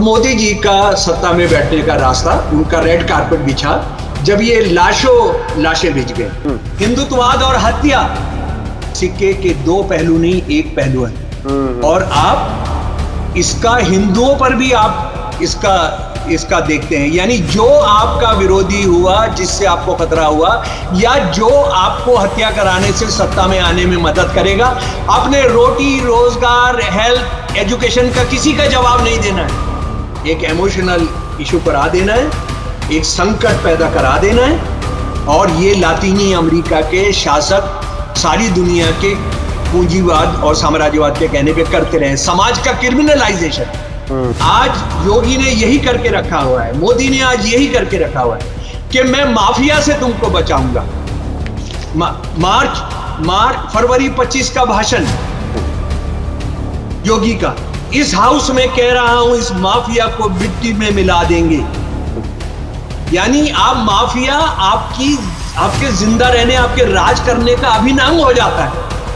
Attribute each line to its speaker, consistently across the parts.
Speaker 1: मोदी जी का सत्ता में बैठने का रास्ता, उनका रेड कारपेट बिछा जब ये लाशें बिछ गए। हिंदुत्ववाद और हत्या सिक्के के दो पहलू नहीं, एक पहलू है। और आप इसका हिंदुओं पर भी आप इसका देखते हैं, यानी जो आपका विरोधी हुआ, जिससे आपको खतरा हुआ, या जो आपको हत्या कराने से सत्ता में आने में मदद करेगा, अपने रोटी रोजगार हेल्थ एजुकेशन का किसी का जवाब नहीं देना है। एक इमोशनल इशू करा देना है, एक संकट पैदा करा देना है। और ये लातीनी अमेरिका के शासक सारी दुनिया के पूंजीवाद और साम्राज्यवाद के कहने पे करते रहे। समाज का क्रिमिनलाइजेशन आज योगी ने यही करके रखा हुआ है, मोदी ने आज यही करके रखा हुआ है कि मैं माफिया से तुमको बचाऊंगा। फरवरी 25 का भाषण योगी का, इस हाउस में कह रहा हूं, इस माफिया को मिट्टी में मिला देंगे। यानी आप माफिया आपके जिंदा रहने, आपके राज करने का अभिन्न अंग हो जाता है।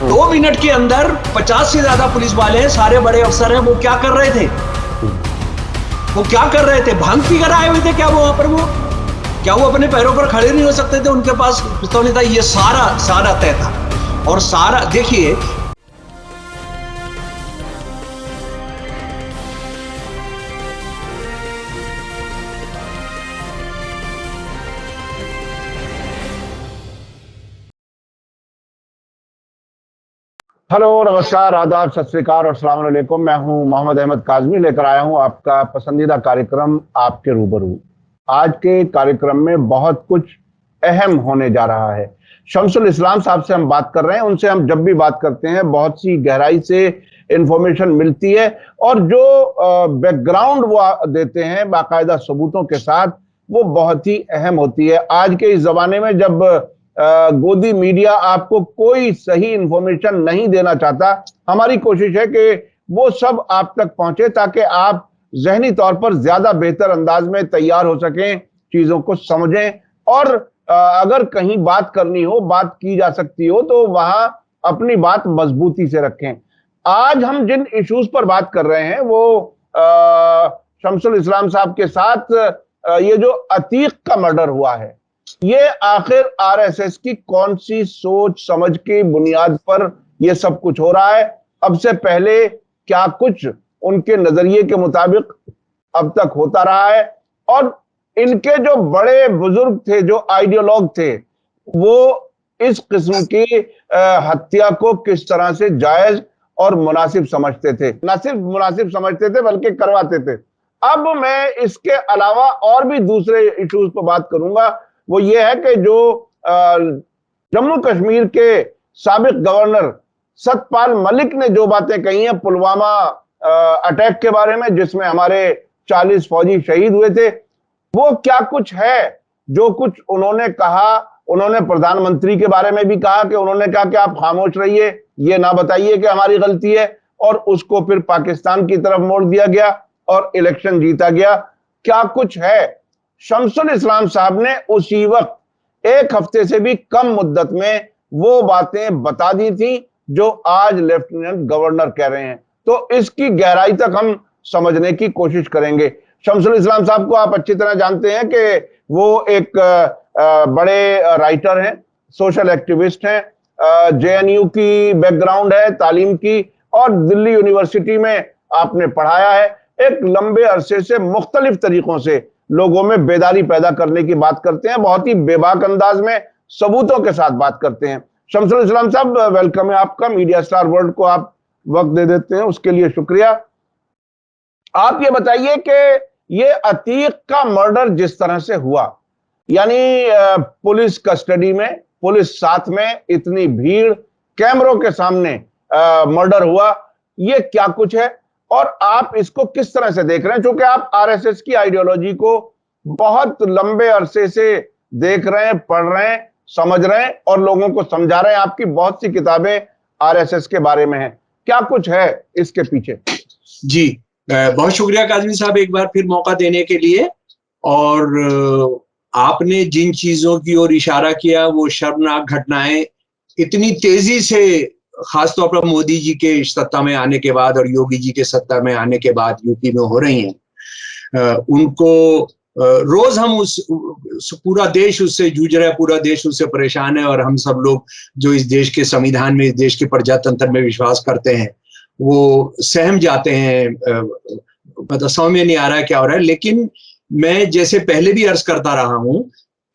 Speaker 1: 2 मिनट के अंदर 50 से ज्यादा पुलिस वाले हैं, सारे बड़े अफसर हैं। वो क्या कर रहे थे? भांग पी कर आए हुए थे क्या वो वहां पर? क्या वो अपने पैरों पर खड़े नहीं हो सकते थे? उनके पास पिस्तौल नहीं था। ये सारा तय था। और सारा देखिए,
Speaker 2: हेलो, नमस्कार, आदाब, सत श्री अकाल और अस्सलाम वालेकुम। मैं हूं मोहम्मद अहमद काज़मी, लेकर आया हूं आपका पसंदीदा कार्यक्रम आपके रूबरू। आज के कार्यक्रम में बहुत कुछ अहम होने जा रहा है। शमसुल इस्लाम साहब से हम बात कर रहे हैं। उनसे हम जब भी बात करते हैं बहुत सी गहराई से इंफॉर्मेशन मिलती है, और जो बैकग्राउंड वो देते हैं बाकायदा सबूतों के साथ, वो बहुत ही अहम होती है। आज के इस जमाने में जब गोदी मीडिया आपको कोई सही इंफॉर्मेशन नहीं देना चाहता, हमारी कोशिश है कि वो सब आप तक पहुंचे ताकि आप जहनी तौर पर ज्यादा बेहतर अंदाज में तैयार हो सकें, चीजों को समझें, और अगर कहीं बात करनी हो, बात की जा सकती हो, तो वहां अपनी बात मजबूती से रखें। आज हम जिन इश्यूज पर बात कर रहे हैं वो शमसुल इस्लाम साहब के साथ ये जो अतीक का मर्डर हुआ है, ये आखिर आरएसएस की कौन सी सोच समझ की बुनियाद पर यह सब कुछ हो रहा है? अब से पहले क्या कुछ उनके नजरिए के मुताबिक अब तक होता रहा है? और इनके जो बड़े बुजुर्ग थे, जो आइडियोलॉग थे, वो इस किस्म की हत्या को किस तरह से जायज और मुनासिब समझते थे? न सिर्फ मुनासिब समझते थे बल्कि करवाते थे। अब मैं इसके अलावा और भी दूसरे इश्यूज पर बात करूंगा। वो ये है कि जो जम्मू कश्मीर के साबिक गवर्नर सतपाल मलिक ने जो बातें कही हैं पुलवामा अटैक के बारे में, जिसमें हमारे 40 फौजी शहीद हुए थे, वो क्या कुछ है जो कुछ उन्होंने कहा। उन्होंने प्रधानमंत्री के बारे में भी कहा कि उन्होंने कहा कि आप खामोश रहिए, ये ना बताइए कि हमारी गलती है, और उसको फिर पाकिस्तान की तरफ मोड़ दिया गया और इलेक्शन जीता गया। क्या कुछ है? शमसुल इस्लाम साहब ने उसी वक्त 1 हफ्ते से भी कम मुद्दत में वो बातें बता दी थी जो आज लेफ्टिनेंट गवर्नर कह रहे हैं। तो इसकी गहराई तक हम समझने की कोशिश करेंगे। शमसुल इस्लाम साहब को आप अच्छी तरह जानते हैं कि वो एक बड़े राइटर हैं, सोशल एक्टिविस्ट हैं, जेएनयू की बैकग्राउंड है तालीम की, और दिल्ली यूनिवर्सिटी में आपने पढ़ाया है। एक लंबे अरसे से मुख्तलिफ तरीकों से लोगों में बेदारी पैदा करने की बात करते हैं, बहुत ही बेबाक अंदाज में सबूतों के साथ बात करते हैं। शमसुल इस्लाम साहब, वेलकम है आपका। मीडिया स्टार वर्ल्ड को आप वक्त दे देते हैं, उसके लिए शुक्रिया। आप ये बताइए कि ये अतीक का मर्डर जिस तरह से हुआ, यानी पुलिस कस्टडी में, पुलिस साथ में, इतनी भीड़, कैमरों के सामने मर्डर हुआ, ये क्या कुछ है और आप इसको किस तरह से देख रहे हैं? क्योंकि आप आरएसएस की आइडियोलॉजी को बहुत लंबे अरसे से देख रहे हैं, पढ़ रहे हैं, समझ रहे हैं और लोगों को समझा रहे हैं। आपकी बहुत सी किताबें आरएसएस के बारे में हैं। क्या कुछ है इसके पीछे?
Speaker 1: जी, बहुत शुक्रिया काज़मी साहब एक बार फिर मौका देने के लिए। और आपने जिन चीजों की ओर इशारा किया, वो शर्मनाक घटनाएं इतनी तेजी से, खासतौर पर मोदी जी के सत्ता में आने के बाद और योगी जी के सत्ता में आने के बाद यूपी में हो रही हैं, उनको रोज हम पूरा देश उससे जूझ रहा है, पूरा देश उससे परेशान है, और हम सब लोग जो इस देश के संविधान में, इस देश के प्रजातंत्र में विश्वास करते हैं, वो सहम जाते हैं। मतलब समझ में नहीं आ रहा है क्या हो रहा है। लेकिन मैं जैसे पहले भी अर्ज करता रहा हूं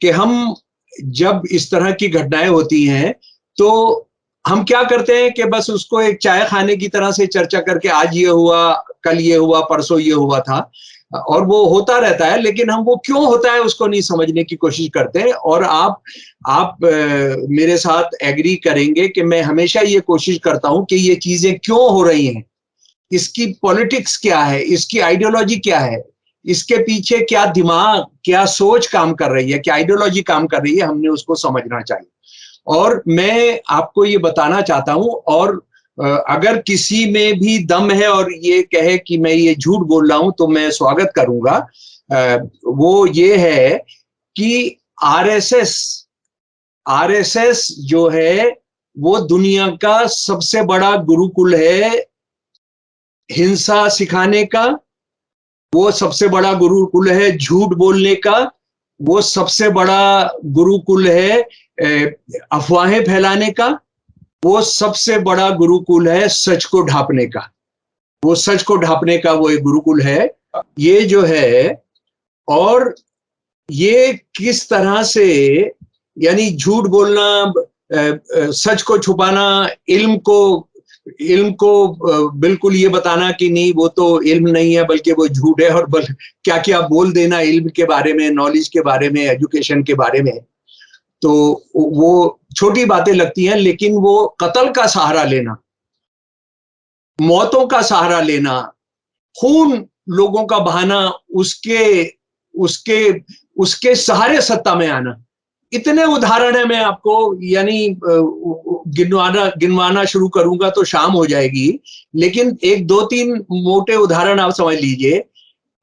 Speaker 1: कि हम जब इस तरह की घटनाएं होती हैं तो हम क्या करते हैं कि बस उसको एक चाय खाने की तरह से चर्चा करके आज ये हुआ, कल ये हुआ, परसों ये हुआ था, और वो होता रहता है, लेकिन हम वो क्यों होता है उसको नहीं समझने की कोशिश करते हैं। और आप मेरे साथ एग्री करेंगे कि मैं हमेशा ये कोशिश करता हूं कि ये चीजें क्यों हो रही हैं, इसकी पॉलिटिक्स क्या है, इसकी आइडियोलॉजी क्या है, इसके पीछे क्या दिमाग, क्या सोच काम कर रही है, क्या आइडियोलॉजी काम कर रही है, हमने उसको समझना चाहिए। और मैं आपको ये बताना चाहता हूं, और अगर किसी में भी दम है और ये कहे कि मैं ये झूठ बोल रहा हूं तो मैं स्वागत करूंगा। वो ये है कि आरएसएस जो है वो दुनिया का सबसे बड़ा गुरुकुल है हिंसा सिखाने का, वो सबसे बड़ा गुरुकुल है झूठ बोलने का, वो सबसे बड़ा गुरुकुल है अफवाहें फैलाने का, वो सबसे बड़ा गुरुकुल है सच को ढांपने का। वो सच को ढांपने का वो एक गुरुकुल है, ये जो है। और ये किस तरह से, यानी झूठ बोलना, सच को छुपाना, इल्म को बिल्कुल ये बताना कि नहीं वो तो इल्म नहीं है बल्कि वो झूठ है, और क्या क्या बोल देना इल्म के बारे में, नॉलेज के बारे में, एजुकेशन के बारे में। तो वो छोटी बातें लगती हैं, लेकिन वो कत्ल का सहारा लेना, मौतों का सहारा लेना, खून लोगों का बहाना, उसके उसके उसके सहारे सत्ता में आना, इतने उदाहरण है। मैं आपको यानी गिनवाना शुरू करूंगा तो शाम हो जाएगी, लेकिन एक दो तीन मोटे उदाहरण आप समझ लीजिए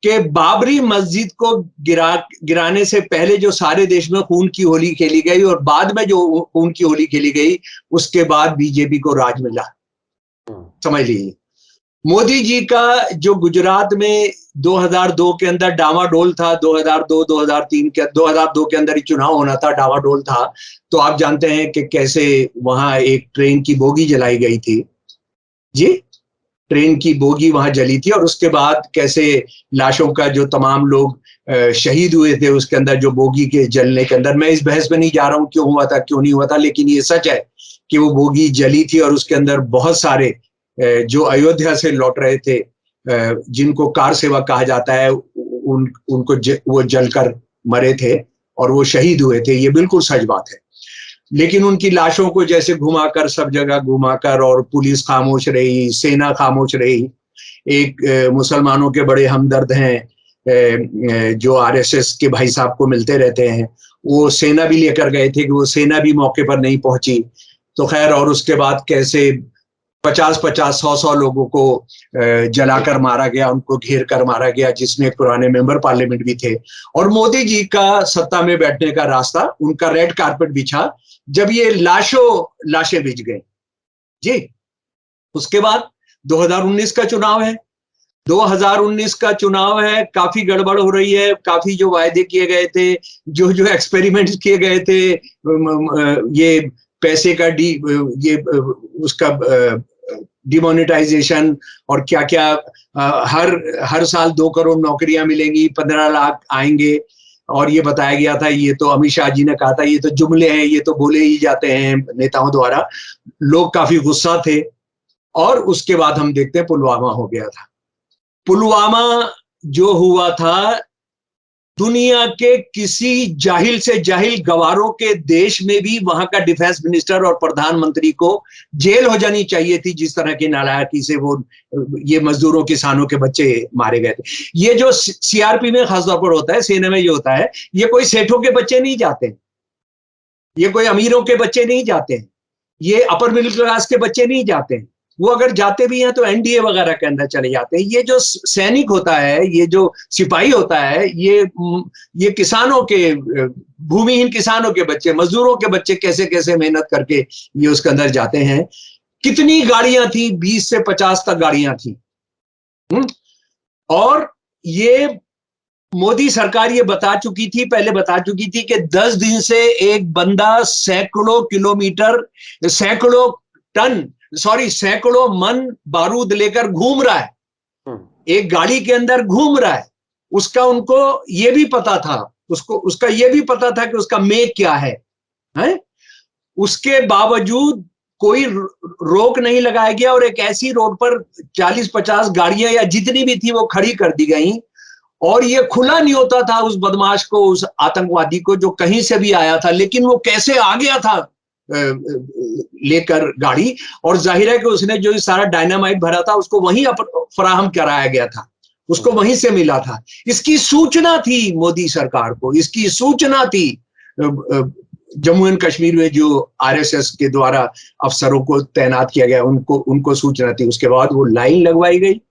Speaker 1: कि बाबरी मस्जिद को गिराने से पहले जो सारे देश में खून की होली खेली गई, और बाद में जो खून की होली खेली गई, उसके बाद बीजेपी को राज मिला। समझ लीजिए, मोदी जी का जो गुजरात में 2002 के अंदर डामाडोल था, 2002 के अंदर ही चुनाव होना था, डामाडोल था, तो आप जानते हैं कि कैसे वहां एक ट्रेन की बोगी जलाई गई थी जी, ट्रेन की बोगी वहां जली थी, और उसके बाद कैसे लाशों का जो तमाम लोग शहीद हुए थे उसके अंदर, जो बोगी के जलने के अंदर। मैं इस बहस में नहीं जा रहा हूं क्यों हुआ था क्यों नहीं हुआ था, लेकिन ये सच है कि वो बोगी जली थी, और उसके अंदर बहुत सारे जो अयोध्या से लौट रहे थे, जिनको कार सेवक कहा जाता है, उनको वो जलकर मरे थे और वो शहीद हुए थे। ये बिल्कुल सच बात है। लेकिन उनकी लाशों को जैसे घुमाकर, सब जगह घुमाकर, और पुलिस खामोश रही, सेना खामोश रही। एक मुसलमानों के बड़े हमदर्द हैं जो आरएसएस के भाई साहब को मिलते रहते हैं, वो सेना भी लेकर गए थे कि वो सेना भी मौके पर नहीं पहुंची। तो खैर, और उसके बाद कैसे 50-50, 100-100 लोगों को जलाकर मारा गया, उनको घेर कर मारा गया, जिसमें पुराने मेंबर पार्लियामेंट भी थे। और मोदी जी का सत्ता में बैठने का रास्ता, उनका रेड कारपेट बिछा जब ये लाशें बिछ गए जी। उसके बाद 2019 का चुनाव है, 2019 का चुनाव है, काफी गड़बड़ हो रही है, काफी जो वायदे किए गए थे, जो एक्सपेरिमेंट्स किए गए थे, ये पैसे का ये उसका डिमोनेटाइजेशन, और क्या क्या, हर साल 2 करोड़ नौकरियां मिलेंगी, 15 लाख आएंगे, और ये बताया गया था, ये तो अमित शाह जी ने कहा था, ये तो जुमले हैं, ये तो बोले ही जाते हैं नेताओं द्वारा। लोग काफी गुस्सा थे, और उसके बाद हम देखते हैं पुलवामा हो गया था। पुलवामा जो हुआ था, दुनिया के किसी जाहिल से जाहिल गवारों के देश में भी वहां का डिफेंस मिनिस्टर और प्रधानमंत्री को जेल हो जानी चाहिए थी, जिस तरह की नालायकी से वो ये मजदूरों, किसानों के बच्चे मारे गए थे। ये जो सीआरपी में खासतौर पर होता है, सेना में ये होता है, ये कोई सेठों के बच्चे नहीं जाते, ये कोई अमीरों के बच्चे नहीं जाते हैं, ये अपर मिडिल क्लास के बच्चे नहीं जाते हैं। वो अगर जाते भी हैं तो एनडीए वगैरह के अंदर चले जाते हैं। ये जो सैनिक होता है, ये जो सिपाही होता है, ये किसानों के, भूमिहीन किसानों के बच्चे, मजदूरों के बच्चे कैसे कैसे मेहनत करके ये उसके अंदर जाते हैं। कितनी गाड़ियां थी, 20 से 50 तक गाड़ियां थी। और ये मोदी सरकार ये बता चुकी थी, पहले बता चुकी थी कि 10 दिन से एक बंदा सैकड़ों किलोमीटर, सैकड़ों मन बारूद लेकर घूम रहा है, एक गाड़ी के अंदर घूम रहा है। उसका उनको ये भी पता था, उसका ये भी पता था कि उसका मेक क्या है? उसके बावजूद कोई रोक नहीं लगाया गया और एक ऐसी रोड पर 40-50 गाड़ियां या जितनी भी थी वो खड़ी कर दी गई और ये खुला नहीं होता था उस बदमाश को, उस आतंकवादी को जो कहीं से भी आया था। लेकिन वो कैसे आ गया था लेकर गाड़ी, और जाहिर है कि उसने जो सारा डायनामाइट भरा था उसको वहीं फराहम कराया गया था, उसको वहीं से मिला था। इसकी सूचना थी मोदी सरकार को, इसकी सूचना थी जम्मू एंड कश्मीर में जो आरएसएस के द्वारा अफसरों को तैनात किया गया, उनको सूचना थी। उसके बाद वो लाइन लगवाई गई,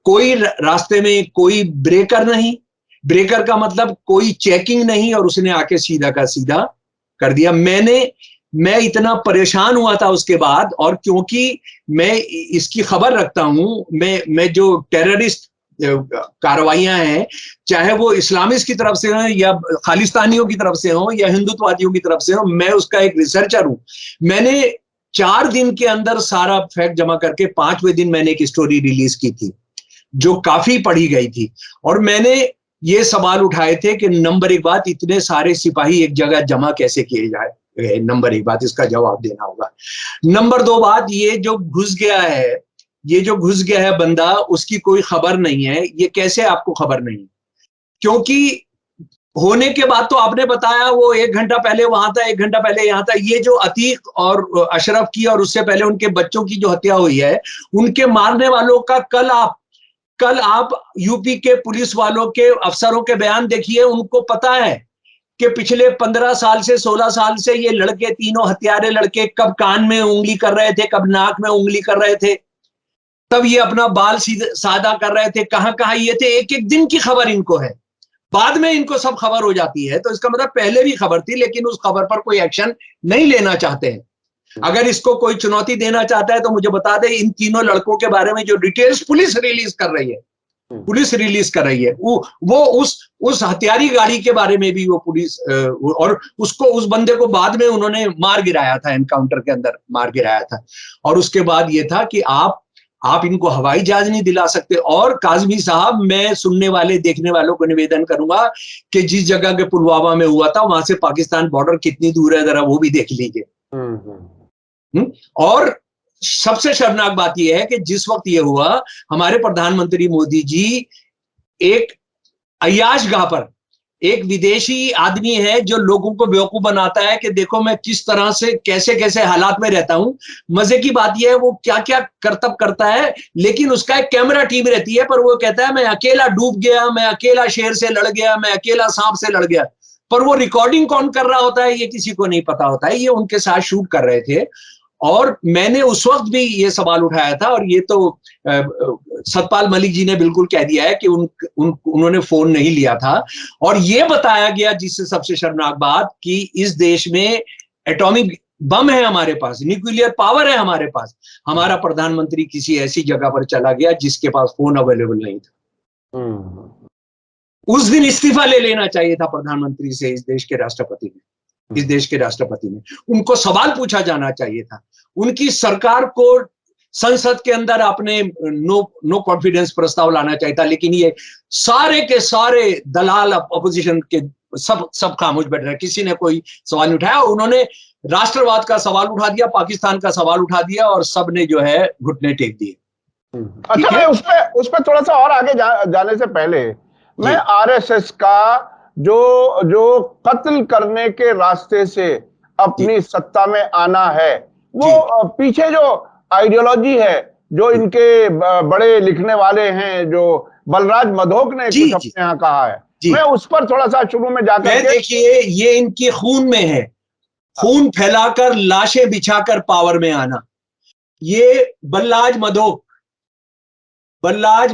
Speaker 1: कोई रास्ते में कोई ब्रेकर नहीं, ब्रेकर का मतलब कोई चेकिंग नहीं, और उसने आके सीधा का सीधा कर दिया। मैं इतना परेशान हुआ था उसके बाद, और क्योंकि मैं इसकी खबर रखता हूं, मैं जो टेररिस्ट कार्रवाइयां हैं, चाहे वो इस्लामिस्ट की तरफ से हो या खालिस्तानियों की तरफ से हो या हिंदुत्ववादियों की तरफ से हो, मैं उसका एक रिसर्चर हूं। मैंने 4 दिन के अंदर सारा फैक्ट जमा करके 5वें दिन मैंने एक स्टोरी रिलीज की थी जो काफी पढ़ी गई थी, और मैंने ये सवाल उठाए थे कि नंबर 1 बात, इतने सारे सिपाही एक जगह जमा कैसे किए जाए? नंबर 1 बात, इसका जवाब देना होगा। नंबर 2 बात, ये जो घुस गया है बंदा, उसकी कोई खबर नहीं है। ये कैसे आपको खबर नहीं? क्योंकि होने के बाद तो आपने बताया वो 1 घंटा पहले वहां था, 1 घंटा पहले यहां था। ये जो अतीक और अशरफ की और उससे पहले उनके बच्चों की जो हत्या हुई है, उनके मारने वालों का कल आप यूपी के पुलिस वालों के अफसरों के बयान देखिए। उनको पता है कि पिछले 15 साल से 16 साल से ये लड़के, तीनों हत्यारे लड़के, कब कान में उंगली कर रहे थे, कब नाक में उंगली कर रहे थे, तब ये अपना बाल सादा कर रहे थे, कहां कहां ये थे। एक एक दिन की खबर इनको है, बाद में इनको सब खबर हो जाती है। तो इसका मतलब पहले भी खबर थी, लेकिन उस खबर पर कोई एक्शन नहीं लेना चाहते हैं। अगर इसको कोई चुनौती देना चाहता है तो मुझे बता दे, इन तीनों लड़कों के बारे में जो डिटेल्स पुलिस रिलीज कर रही है, वो उस हथियारी गाड़ी के बारे में भी वो पुलिस, और उसको, उस बंदे को बाद में उन्होंने मार गिराया था, एनकाउंटर के अंदर मार गिराया था। और उसके बाद ये था कि आप इनको हवाई जहाज नहीं दिला सकते। और काजमी साहब, मैं सुनने वाले, देखने वालों को निवेदन करूंगा कि जिस जगह के पुलवामा में हुआ था वहां से पाकिस्तान बॉर्डर कितनी दूर है, जरा वो भी देख लीजिए। और सबसे शर्मनाक बात यह है कि जिस वक्त ये हुआ, हमारे प्रधानमंत्री मोदी जी एक अय्याशगाह पर, एक विदेशी आदमी है जो लोगों को बेवकूफ बनाता है कि देखो मैं किस तरह से, कैसे कैसे हालात में रहता हूं। मजे की बात यह है वो क्या क्या करतब करता है, लेकिन उसका एक कैमरा टीम रहती है, पर वो कहता है मैं अकेला डूब गया, मैं अकेला शेर से लड़ गया, मैं अकेला सांप से लड़ गया। पर वो रिकॉर्डिंग कौन कर रहा होता है ये किसी को नहीं पता होता है। ये उनके साथ शूट कर रहे थे, और मैंने उस वक्त भी ये सवाल उठाया था, और ये तो सतपाल मलिक जी ने बिल्कुल कह दिया है कि उन्होंने फोन नहीं लिया था। और ये बताया गया, जिससे सबसे शर्मनाक बात, कि इस देश में एटॉमिक बम है हमारे पास, न्यूक्लियर पावर है हमारे पास। हमारा प्रधानमंत्री किसी ऐसी जगह पर चला गया जिसके पास फोन अवेलेबल नहीं था। उस दिन इस्तीफा ले लेना चाहिए था प्रधानमंत्री से, इस देश के राष्ट्रपति ने। उनको सवाल पूछा जाना चाहिए था। उनकी सरकार को संसद के अंदर आपने नो कॉन्फिडेंस प्रस्ताव लाना चाहिए था, लेकिन ये सारे के सारे दलाल अपोजिशन के सब खामोश बैठ रहे, किसी ने कोई सवाल नहीं उठाया। उन्होंने राष्ट्रवाद का सवाल उठा दिया, पाकिस्तान का सवाल उठा दिया, और सब ने जो है घुटने टेक दिए।
Speaker 2: अच्छा, मैं उस पर थोड़ा सा और आगे जाने से पहले, मैं आरएसएस का जो कत्ल करने के रास्ते से अपनी सत्ता में आना है, वो पीछे जो आइडियोलॉजी है, जो इनके बड़े लिखने वाले हैं, जो बलराज मधोक ने कुछ अपने यहाँ कहा है, मैं उस पर थोड़ा सा शुरू में जाकर
Speaker 1: देखिए, ये इनके खून में है, खून फैलाकर, लाशें बिछाकर पावर में आना। ये बलराज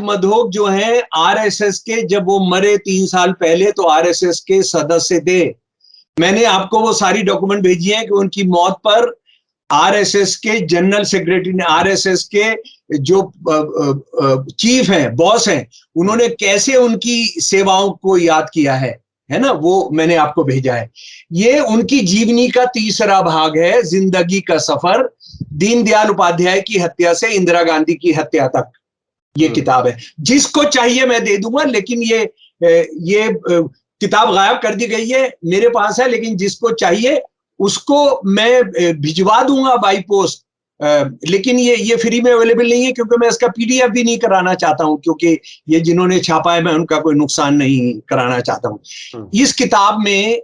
Speaker 1: मधोक जो है आरएसएस के, जब वो मरे 3 साल पहले, तो आरएसएस के सदस्य थे। मैंने आपको वो सारी डॉक्यूमेंट भेजी है कि उनकी मौत पर आरएसएस के जनरल सेक्रेटरी ने, आरएसएस के जो चीफ हैं, बॉस हैं, उन्होंने कैसे उनकी सेवाओं को याद किया है ना, वो मैंने आपको भेजा है। ये उनकी जीवनी का तीसरा भाग है, जिंदगी का सफर, दीनदयाल उपाध्याय की हत्या से इंदिरा गांधी की हत्या तक। ये किताब है, जिसको चाहिए मैं दे दूंगा, लेकिन ये किताब गायब कर दी गई है, मेरे पास है, लेकिन जिसको चाहिए उसको मैं भिजवा दूंगा बाई पोस्ट। लेकिन ये फ्री में अवेलेबल नहीं है, क्योंकि मैं इसका पीडीएफ भी नहीं कराना चाहता हूं, क्योंकि ये जिन्होंने छापा है मैं उनका कोई नुकसान नहीं कराना चाहता हूं। इस किताब में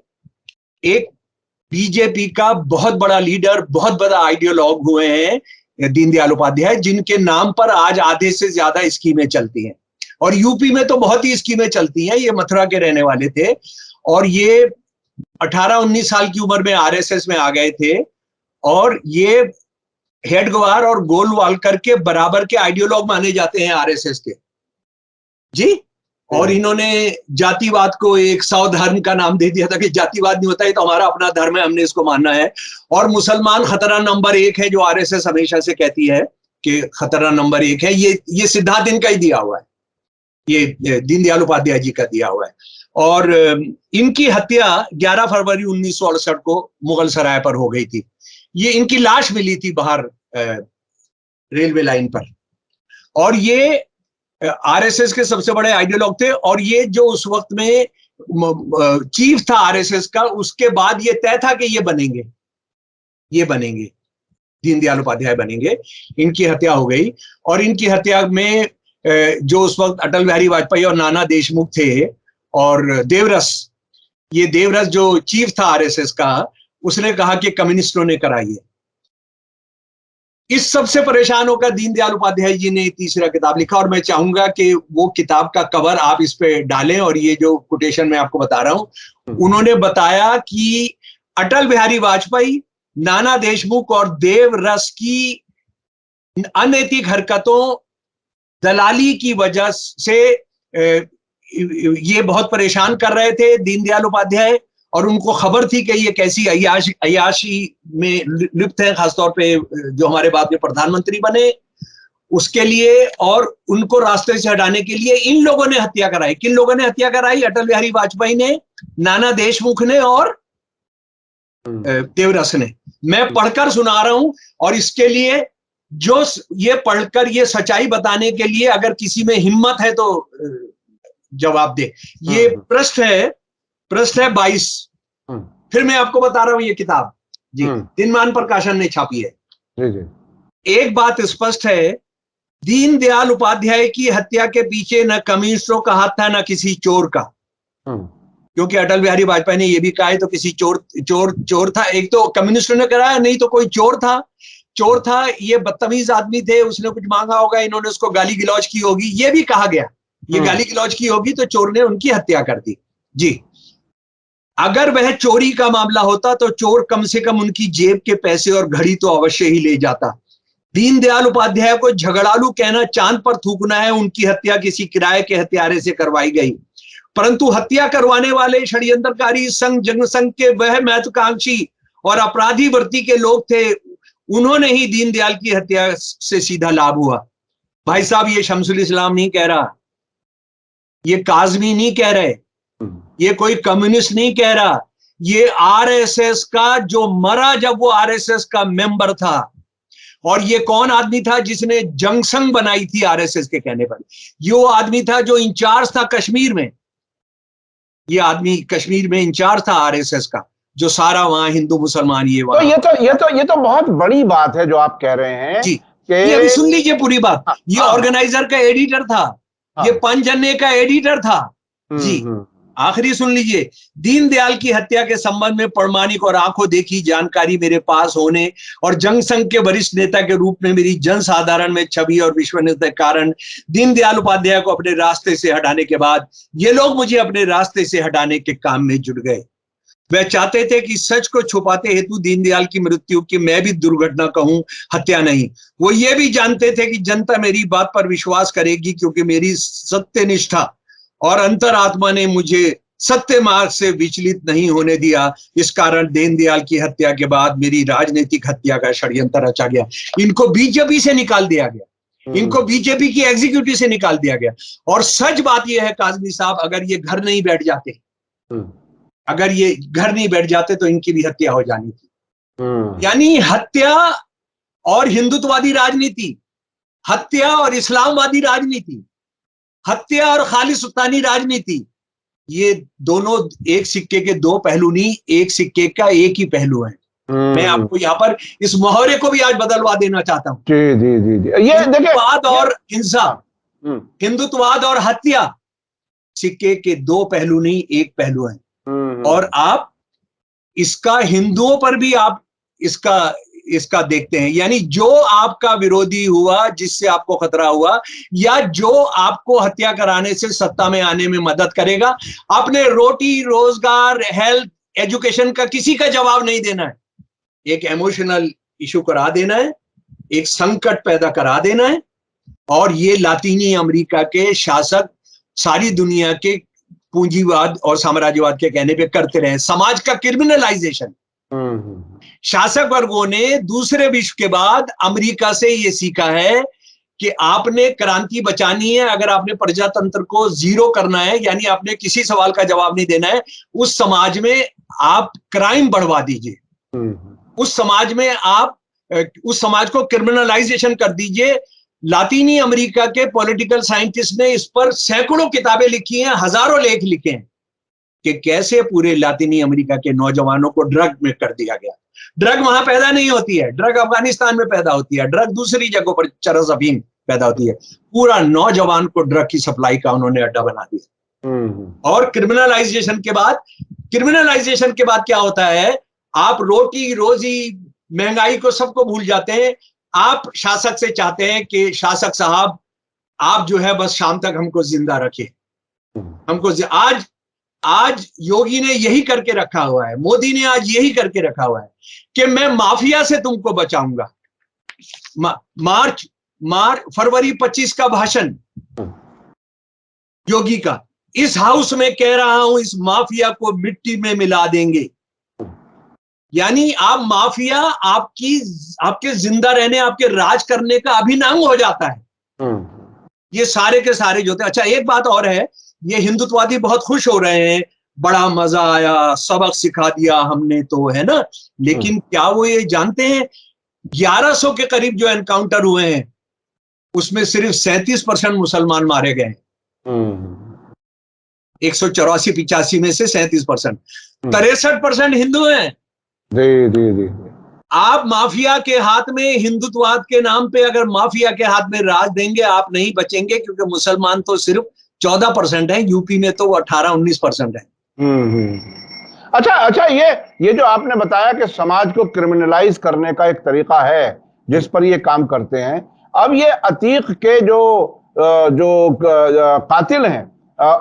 Speaker 1: एक बीजेपी का बहुत बड़ा लीडर, बहुत बड़ा आइडियोलॉग हुए हैं दीनदयाल उपाध्याय, जिनके नाम पर आज आधे से ज्यादा स्कीमें चलती हैं, और यूपी में तो बहुत ही स्कीमें चलती हैं। ये मथुरा के रहने वाले थे, और ये 18-19 साल की उम्र में आरएसएस में आ गए थे, और ये हेडगेवार और गोलवालकर के बराबर के आइडियोलॉग माने जाते हैं आरएसएस के जी। और इन्होंने जातिवाद को एक सौधर्म का नाम दे दिया था कि जातिवाद नहीं होता, है तो हमारा अपना धर्म है, हमने इसको मानना है। और मुसलमान खतरा नंबर 1 है, जो आरएसएस हमेशा से कहती है कि खतरा नंबर 1 है। ये सिद्धांत इनका ही दिया हुआ है, ये दीनदयाल उपाध्याय जी का दिया हुआ है। और इनकी हत्या 11 फरवरी 1968 को मुगल सराय पर हो गई थी। ये इनकी लाश मिली थी बाहर रेलवे लाइन पर, और ये आरएसएस के सबसे बड़े आइडियोलॉग थे। और ये जो उस वक्त में चीफ था आरएसएस का, उसके बाद ये तय था कि ये बनेंगे दीनदयाल उपाध्याय बनेंगे। इनकी हत्या हो गई, और इनकी हत्या में जो उस वक्त अटल बिहारी वाजपेयी और नाना देशमुख थे, और देवरस, ये देवरस जो चीफ था आरएसएस का, उसने कहा कि कम्युनिस्टों ने कराई है। इस सबसे परेशान होकर दीनदयाल उपाध्याय जी ने तीसरा किताब लिखा, और मैं चाहूंगा कि वो किताब का कवर आप इस पे डालें। और ये जो कोटेशन मैं आपको बता रहा हूं, उन्होंने बताया कि अटल बिहारी वाजपेयी, नाना देशमुख और देवरस की अनैतिक हरकतों, दलाली की वजह से ये बहुत परेशान कर रहे थे दीनदयाल उपाध्याय, और उनको खबर थी कि ये कैसी अय्याशी में लिप्त है, खासतौर पे जो हमारे बाद में प्रधानमंत्री बने, उसके लिए और उनको रास्ते से हटाने के लिए इन लोगों ने हत्या कराई। किन लोगों ने हत्या कराई? अटल बिहारी वाजपेयी ने, नाना देशमुख ने और देवरस ने। मैं पढ़कर सुना रहा हूं, और इसके लिए जो ये पढ़कर ये सच्चाई बताने के लिए अगर किसी में हिम्मत है तो जवाब दे। ये पृष्ठ है 22। फिर मैं आपको बता रहा हूं ये किताब जी दिनमान प्रकाशन ने छापी है। एक बात स्पष्ट है, दीनदयाल उपाध्याय की हत्या के पीछे न कम्युनिस्टों का हाथ था, न किसी चोर का। क्योंकि अटल बिहारी वाजपेयी ने यह भी कहा है तो किसी चोर था। एक तो कम्युनिस्टों ने कराया, नहीं तो कोई चोर था। ये बदतमीज आदमी थे, उसने कुछ मांगा होगा, इन्होंने उसको गाली गलौज की होगी, ये भी कहा गया। ये गाली गलौज की होगी तो चोर ने उनकी हत्या कर दी जी। अगर वह चोरी का मामला होता तो चोर कम से कम उनकी जेब के पैसे और घड़ी तो अवश्य ही ले जाता। दीनदयाल उपाध्याय को झगड़ालू कहना चांद पर थूकना है। उनकी हत्या किसी किराए के हत्यारे से करवाई गई, परंतु हत्या करवाने वाले षड्यंत्रकारी संघ जनसंघ के वह महत्वाकांक्षी और अपराधी वृत्ति के लोग थे। उन्होंने ही दीनदयाल की हत्या से सीधा लाभ हुआ। भाई साहब, ये शमसुल इस्लाम नहीं कह रहा, ये काज़मी नहीं कह रहे, ये कोई कम्युनिस्ट नहीं कह रहा, ये आरएसएस का जो मरा जब वो आरएसएस का मेंबर था। और ये कौन आदमी था जिसने जंगसंग बनाई थी आरएसएस के कहने पर? ये वो आदमी था जो इंचार्ज था कश्मीर में। ये आदमी कश्मीर में इंचार्ज था आरएसएस का, जो सारा वहां हिंदू मुसलमान ये
Speaker 2: तो बहुत बड़ी बात है जो आप कह रहे हैं
Speaker 1: जी। ये अभी सुन लीजिए पूरी बात। ये ऑर्गेनाइजर का एडिटर था, ये पंजन्ने का एडिटर था जी। आखिरी सुन लीजिए। दीनदयाल की हत्या के संबंध में प्रमाणिक और आंखों देखी जानकारी मेरे पास होने और जनसंघ के वरिष्ठ नेता के रूप में मेरी जनसाधारण में छवि और विश्वसनीयता के कारण दीनदयाल उपाध्याय को अपने रास्ते से हटाने के बाद ये लोग मुझे अपने रास्ते से हटाने के काम में जुट गए। वह चाहते थे कि सच को छुपाते हेतु दीनदयाल की मृत्यु की मैं भी दुर्घटना कहूं, हत्या नहीं। वो ये भी जानते थे कि जनता मेरी बात पर विश्वास करेगी, क्योंकि मेरी सत्यनिष्ठा और अंतरात्मा ने मुझे सत्य मार्ग से विचलित नहीं होने दिया। इस कारण दीनदयाल की हत्या के बाद मेरी राजनीतिक हत्या का षड्यंत्र रचा गया। इनको बीजेपी से निकाल दिया गया, इनको बीजेपी की एग्जीक्यूटिव से निकाल दिया गया। और सच बात यह है काजमी साहब, अगर ये घर नहीं बैठ जाते, अगर ये घर नहीं बैठ जाते तो इनकी भी हत्या हो जानी थी। यानी हत्या और हिंदुत्ववादी राजनीति, हत्या और इस्लामवादी राजनीति, हत्या और खालिस्तानी राजनीति, ये दोनों एक सिक्के के दो पहलू नहीं, एक सिक्के का एक ही पहलू है। मैं आपको यहाँ पर इस मुहावरे को भी आज बदलवा देना चाहता हूँ।
Speaker 2: जी जी जी जी, ये
Speaker 1: हिंदुत्ववाद और हिंसा, हिंदुत्ववाद और हत्या सिक्के के दो पहलू नहीं, एक पहलू है। और आप इसका हिंदुओं पर भी आप इसका देखते हैं। यानी जो आपका विरोधी हुआ, जिससे आपको खतरा हुआ, या जो आपको हत्या कराने से सत्ता में आने में मदद करेगा, अपने रोटी, रोजगार, हेल्थ, एजुकेशन का किसी का जवाब नहीं देना है। एक इमोशनल इशू करा देना है, एक संकट पैदा करा देना है। और ये लातीनी अमेरिका के शासक सारी दुनिया के पूंजीवाद और साम्राज्यवाद के कहने पे करते रहे। समाज का क्रिमिनलाइजेशन। शासक वर्गों ने दूसरे विश्व के बाद अमेरिका से ये सीखा है कि आपने क्रांति बचानी है, अगर आपने प्रजातंत्र को जीरो करना है, यानी आपने किसी सवाल का जवाब नहीं देना है, उस समाज में आप क्राइम बढ़वा दीजिए, उस समाज में आप उस समाज को क्रिमिनलाइजेशन कर दीजिए। लातीनी अमेरिका के पॉलिटिकल साइंटिस्ट ने इस पर सैकड़ों किताबें लिखी हैं, हजारों लेख लिखे हैं कि कैसे पूरे लातीनी अमेरिका के नौजवानों को ड्रग में कर दिया गया। ड्रग वहां पैदा नहीं होती है, ड्रग अफगानिस्तान में पैदा होती है, ड्रग दूसरी जगहों पर चरस अफीम पैदा होती है। पूरा नौजवान को ड्रग की सप्लाई का उन्होंने अड्डा बना दिया। और क्रिमिनलाइजेशन के बाद क्या होता है, आप रोटी रोजी महंगाई को सबको भूल जाते हैं। आप शासक से चाहते हैं कि शासक साहब आप जो है बस शाम तक हमको जिंदा रखें, हमको आज योगी ने यही करके रखा हुआ है, मोदी ने आज यही करके रखा हुआ है कि मैं माफिया से तुमको बचाऊंगा। फरवरी 25 का भाषण योगी का, इस हाउस में कह रहा हूं, इस माफिया को मिट्टी में मिला देंगे। यानी आप माफिया आपके जिंदा रहने, आपके राज करने का अभिन्न अंग हो जाता है। ये सारे के सारे जो थे। अच्छा, एक बात और है, ये हिंदुत्ववादी बहुत खुश हो रहे हैं, बड़ा मजा आया, सबक सिखा दिया हमने तो, है ना। लेकिन क्या वो ये जानते हैं 1100 के करीब जो एनकाउंटर हुए हैं उसमें सिर्फ 37% मुसलमान मारे गए। 184-85 में से 37%, 63% हिंदू हैं।
Speaker 2: जी जी जी।
Speaker 1: आप माफिया के हाथ में, हिंदुत्ववाद के नाम पे अगर माफिया के हाथ में राज देंगे, आप नहीं बचेंगे, क्योंकि मुसलमान तो सिर्फ 14% है, यूपी में तो 18-19% है।
Speaker 2: अच्छा, ये जो आपने बताया कि समाज को क्रिमिनलाइज करने का एक तरीका है जिस पर ये काम करते हैं, अब ये अतीक के जो कातिल हैं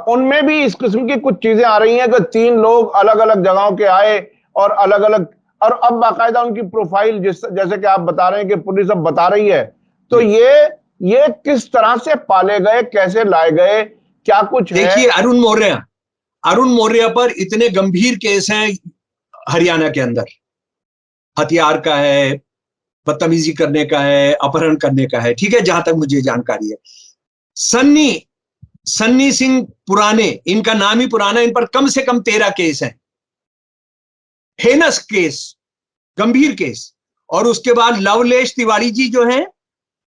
Speaker 2: उनमें भी इस किस्म की कुछ चीजें आ रही हैं कि 3 लोग अलग अलग जगहों के आए और अलग अलग, और अब बाकायदा उनकी प्रोफाइल जैसे कि आप बता रहे हैं कि पुलिस अब बता रही है, तो ये किस तरह से पाले गए, कैसे लाए गए, क्या कुछ है?
Speaker 1: देखिए, अरुण मौर्य पर इतने गंभीर केस हैं हरियाणा के अंदर। हथियार का है, बदतमीजी करने का है, अपहरण करने का है, ठीक है, जहां तक मुझे जानकारी है। सन्नी सिंह पुराने, इनका नाम ही पुराना, इन पर कम से कम 13 केस हैं, हेनस केस, गंभीर केस। और उसके बाद लवलेश तिवारी जी जो हैं,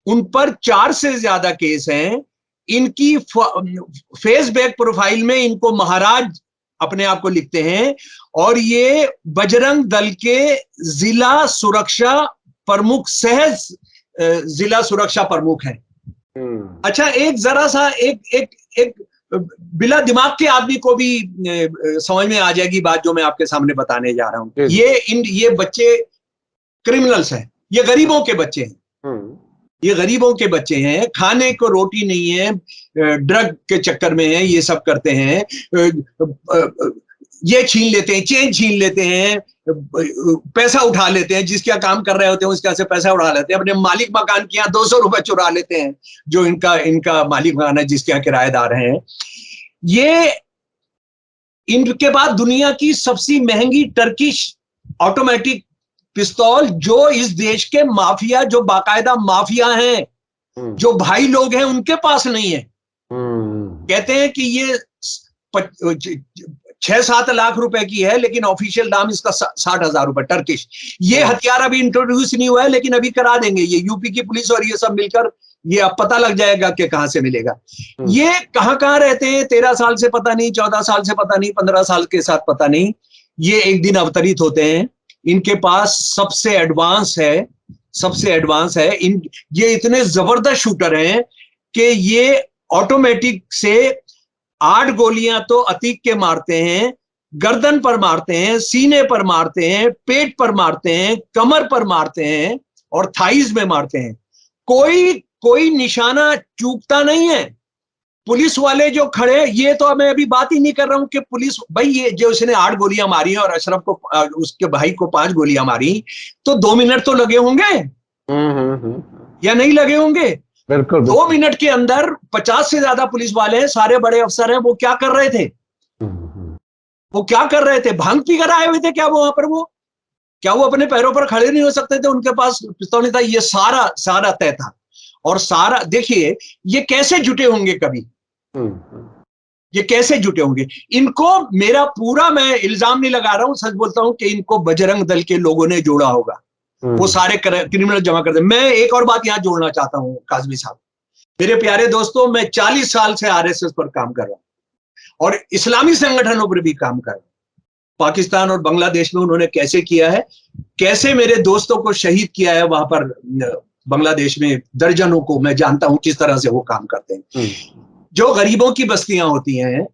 Speaker 1: उन पर 4 से ज्यादा केस हैं। इनकी फेसबुक प्रोफाइल में इनको महाराज अपने आप को लिखते हैं, और ये बजरंग दल के जिला सुरक्षा प्रमुख, सहज जिला सुरक्षा प्रमुख हैं। अच्छा, एक जरा सा एक बिला दिमाग के आदमी को भी समझ में आ जाएगी बात जो मैं आपके सामने बताने जा रहा हूं। ये बच्चे क्रिमिनल्स हैं, ये गरीबों के बच्चे हैं, ये गरीबों के बच्चे हैं, खाने को रोटी नहीं है, ड्रग के चक्कर में है, ये सब करते हैं, ये छीन लेते हैं, चेन छीन लेते हैं, पैसा उठा लेते हैं, जिसका काम कर रहे होते हैं उसका से पैसा उठा लेते हैं, अपने मालिक मकान के यहाँ 200 रुपए चुरा लेते हैं, जो इनका मालिक मकान है, जिसके यहाँ किराएदार हैं। इनके पास दुनिया की सबसे महंगी टर्किश ऑटोमेटिक पिस्तौल, जो इस देश के माफिया, जो बाकायदा माफिया हैं, जो भाई लोग हैं, उनके पास नहीं है। कहते हैं कि ये 6-7 लाख रुपए की है, लेकिन ऑफिशियल दाम इसका 60,000 रुपए टर्किश। ये हथियार अभी इंट्रोड्यूस नहीं हुआ है, लेकिन अभी करा देंगे। ये यूपी की पुलिस और ये सब मिलकर, ये अब पता लग जाएगा कि कहां से मिलेगा। ये कहां कहां रहते हैं, 13 साल से पता नहीं, 14 साल से पता नहीं, 15 साल के साथ पता नहीं, ये एक दिन अवतरित होते हैं। इनके पास सबसे एडवांस है, सबसे एडवांस है। ये इतने जबरदस्त शूटर हैं कि ये ऑटोमेटिक से 8 गोलियां तो अतीक के मारते हैं, गर्दन पर मारते हैं, सीने पर मारते हैं, पेट पर मारते हैं, कमर पर मारते हैं और थाइज में मारते हैं। कोई निशाना चूकता नहीं है। पुलिस वाले जो खड़े, ये तो मैं अभी बात ही नहीं कर रहा हूं कि पुलिस भाई, ये जो उसने 8 गोलियां मारी हैं और अशरफ को, उसके भाई को 5 गोलियां मारी, तो 2 मिनट तो लगे होंगे या नहीं लगे होंगे? बिल्कुल। 2 मिनट के अंदर 50 से ज्यादा पुलिस वाले हैं, सारे बड़े अफसर हैं। वो क्या कर रहे थे? वो क्या कर रहे थे? भांग पी कर आए हुए थे क्या वो वहां पर? वो क्या वो अपने पैरों पर खड़े नहीं हो सकते थे? उनके पास पिस्तौल नहीं था? ये सारा तय था। और सारा देखिए, ये कैसे जुटे होंगे कभी, ये कैसे जुटे होंगे? इनको मेरा पूरा, मैं इल्जाम नहीं लगा रहा हूं, सच बोलता हूं कि इनको बजरंग दल के लोगों ने जोड़ा होगा। वो सारे क्रिमिनल जमा कर दे। मैं एक और बात यहां जोड़ना चाहता हूं काजमी साहब, मेरे प्यारे दोस्तों, मैं 40 साल से आरएसएस पर काम कर रहा हूं और इस्लामी संगठनों पर भी काम कर रहा हूं। पाकिस्तान और बांग्लादेश में उन्होंने कैसे किया है, कैसे मेरे दोस्तों को शहीद किया है वहां पर बांग्लादेश में, दर्जनों को मैं जानता हूं किस तरह से वो काम करते हैं। जो गरीबों की बस्तियां होती हैं,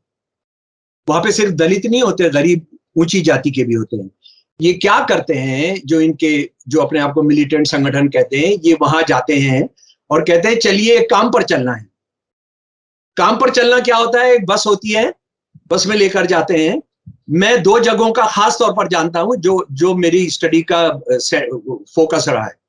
Speaker 1: वहां पे सिर्फ दलित नहीं होते, गरीब ऊंची जाति के भी होते हैं। ये क्या करते हैं, जो अपने आप को मिलिटेंट संगठन कहते हैं, ये वहां जाते हैं और कहते हैं चलिए काम पर चलना है। काम पर चलना क्या होता है? एक बस होती है, बस में लेकर जाते हैं। मैं 2 जगहों का खास तौर पर जानता हूं, जो मेरी स्टडी का फोकस रहा है।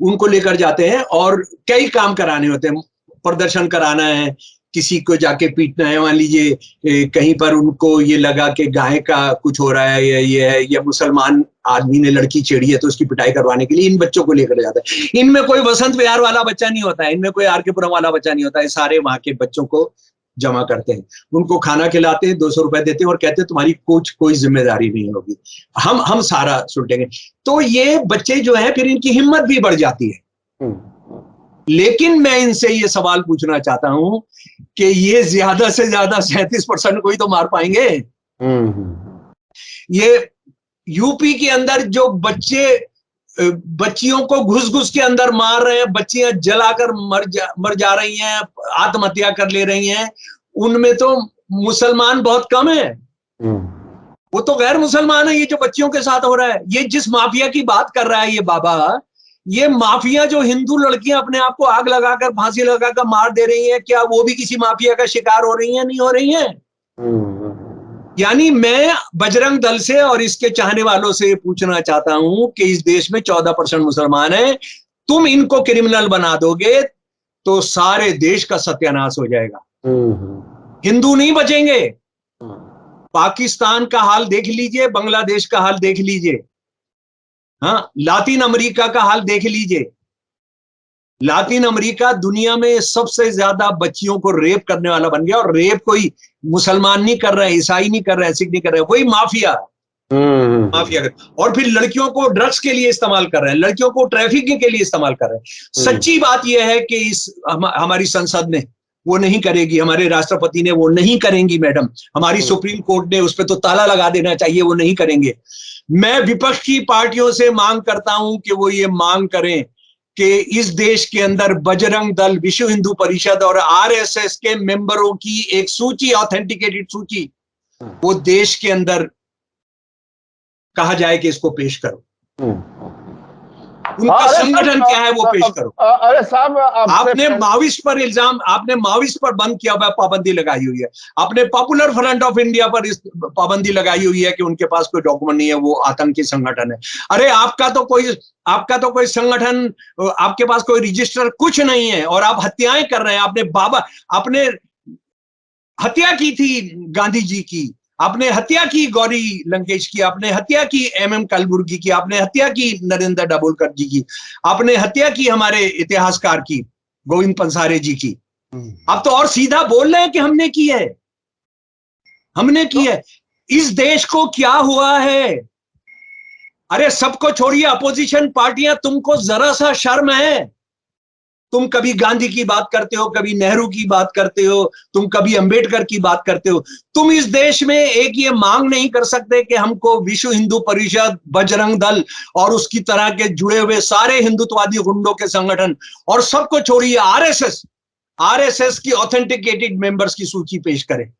Speaker 1: उनको लेकर जाते हैं और कई काम कराने होते हैं। प्रदर्शन कराना है, किसी को जाके पीटना है, मान लीजिए कहीं पर उनको ये लगा कि गाय का कुछ हो रहा है, या मुसलमान आदमी ने लड़की छेड़ी है तो उसकी पिटाई करवाने के लिए इन बच्चों को लेकर जाता है। इनमें कोई वसंत विहार वाला बच्चा नहीं होता है, इनमें कोई आर के पुरम वाला बच्चा नहीं होता है। सारे वहां के बच्चों को जमा करते हैं, उनको खाना खिलाते हैं, 200 रुपए देते हैं और कहते हैं तुम्हारी कोई जिम्मेदारी नहीं होगी, हम सारा सुलटेंगे। तो ये बच्चे जो है, फिर इनकी हिम्मत भी बढ़ जाती है। लेकिन मैं इनसे ये सवाल पूछना चाहता हूं कि ये ज्यादा से ज्यादा 37% को ही तो मार पाएंगे। ये यूपी के अंदर जो बच्चियों को घुस के अंदर मार रहे हैं, बच्चियां जलाकर मर जा रही हैं, आत्महत्या कर ले रही हैं, उनमें तो मुसलमान बहुत कम है। वो तो गैर मुसलमान है। ये जो बच्चियों के साथ हो रहा है, ये जिस माफिया की बात कर रहा है ये बाबा, ये माफिया जो हिंदू लड़कियां अपने आप को आग लगाकर, फांसी लगाकर मार दे रही हैं, क्या वो भी किसी माफिया का शिकार हो रही हैं? नहीं हो रही हैं। यानी मैं बजरंग दल से और इसके चाहने वालों से पूछना चाहता हूं कि इस देश में 14% मुसलमान हैं, तुम इनको क्रिमिनल बना दोगे तो सारे देश का सत्यानाश हो जाएगा। हिंदू नहीं बचेंगे। पाकिस्तान का हाल देख लीजिए, बांग्लादेश का हाल देख लीजिए, हाँ, लातिन अमेरिका का हाल देख लीजिए। लातिन अमेरिका दुनिया में सबसे ज्यादा बच्चियों को रेप करने वाला बन गया, और रेप कोई मुसलमान नहीं कर रहा है, ईसाई नहीं कर रहा है, सिख नहीं कर रहा है, वही माफिया कर। और फिर लड़कियों को ड्रग्स के लिए इस्तेमाल कर रहे हैं, लड़कियों को ट्रैफिकिंग के लिए इस्तेमाल कर रहे हैं। सच्ची बात यह है कि हमारी संसद ने वो नहीं करेगी, हमारे राष्ट्रपति ने वो नहीं करेंगी मैडम, हमारी सुप्रीम कोर्ट ने उस पर तो ताला लगा देना चाहिए, वो नहीं करेंगे। मैं विपक्ष की पार्टियों से मांग करता हूं कि वो ये मांग करें कि इस देश के अंदर बजरंग दल, विश्व हिंदू परिषद और आरएसएस के मेंबरों की एक सूची, ऑथेंटिकेटेड सूची, वो देश के अंदर कहा जाए कि इसको पेश करो। उनका संगठन क्या है वो पेश करो।
Speaker 2: अरे साहब,
Speaker 1: आपने माविस्ट पर इल्जाम, आपने माविस्ट पर बंद किया हुआ, पाबंदी लगाई हुई है। आपने पॉपुलर फ्रंट ऑफ इंडिया पर इस पाबंदी लगाई हुई है कि उनके पास कोई डॉक्यूमेंट नहीं है, वो आतंकी संगठन है। अरे आपका तो कोई संगठन, आपके पास कोई रजिस्टर कुछ नहीं है और आप हत्याएं कर रहे हैं। आपने हत्या की थी गांधी जी की, आपने हत्या की गौरी लंकेश की, आपने हत्या की एमएम कलबुर्गी की, आपने हत्या की नरेंद्र दाभोलकर जी की, आपने हत्या की हमारे इतिहासकार की गोविंद पंसारे जी की। आप तो और सीधा बोल रहे हैं कि हमने की है, हमने की है। इस देश को क्या हुआ है? अरे सबको छोड़िए, अपोजिशन पार्टियां, तुमको जरा सा शर्म है? तुम कभी गांधी की बात करते हो, कभी नेहरू की बात करते हो, तुम कभी अंबेडकर की बात करते हो। तुम इस देश में एक ये मांग नहीं कर सकते कि हमको विश्व हिंदू परिषद, बजरंग दल और उसकी तरह के जुड़े हुए सारे हिंदुत्ववादी गुंडों के संगठन, और सबको छोड़िए आरएसएस, आरएसएस की ऑथेंटिकेटेड मेंबर्स की सूची पेश करें।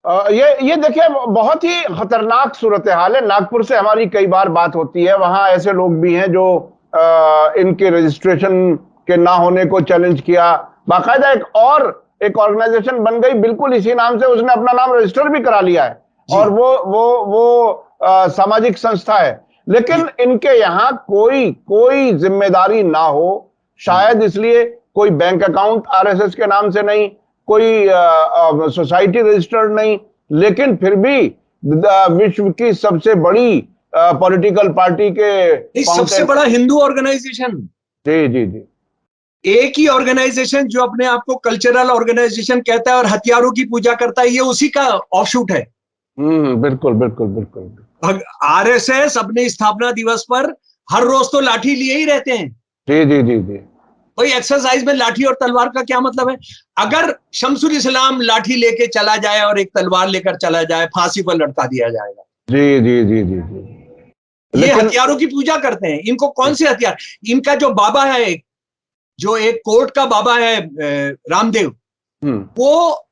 Speaker 2: ये देखिए, बहुत ही खतरनाक सूरत हाल है। नागपुर से हमारी कई बार बात होती है, वहां ऐसे लोग भी हैं जो इनके रजिस्ट्रेशन के ना होने को चैलेंज किया। बाकायदा एक ऑर्गेनाइजेशन बन गई बिल्कुल इसी नाम से, उसने अपना नाम रजिस्टर भी करा लिया है, और वो सामाजिक संस्था है। लेकिन इनके यहाँ कोई जिम्मेदारी ना हो, शायद इसलिए कोई बैंक अकाउंट आरएसएस के नाम से नहीं, कोई सोसाइटी रजिस्टर्ड नहीं, लेकिन फिर भी विश्व की सबसे बड़ी पॉलिटिकल पार्टी के
Speaker 1: सबसे बड़ा हिंदू ऑर्गेनाइजेशन,
Speaker 2: जी जी जी,
Speaker 1: एक ही ऑर्गेनाइजेशन जो अपने आप को कल्चरल ऑर्गेनाइजेशन कहता है और हथियारों की पूजा करता है, ये उसी का ऑफशूट है।
Speaker 2: बिल्कुल बिल्कुल बिल्कुल।
Speaker 1: आरएसएस अपने स्थापना दिवस पर हर रोज तो लाठी लिए ही रहते हैं।
Speaker 2: जी जी जी जी।
Speaker 1: कोई एक्सरसाइज में लाठी और तलवार का क्या मतलब है? अगर शमसुल इस्लाम लाठी लेके चला जाए और एक तलवार लेकर चला जाए, फांसी पर लटका दिया जाएगा।
Speaker 2: जी जी जी जी जी।
Speaker 1: ये हथियारों की पूजा करते हैं। इनको कौन से हथियार? इनका जो बाबा है, जो एक कोर्ट का बाबा है, रामदेव, वो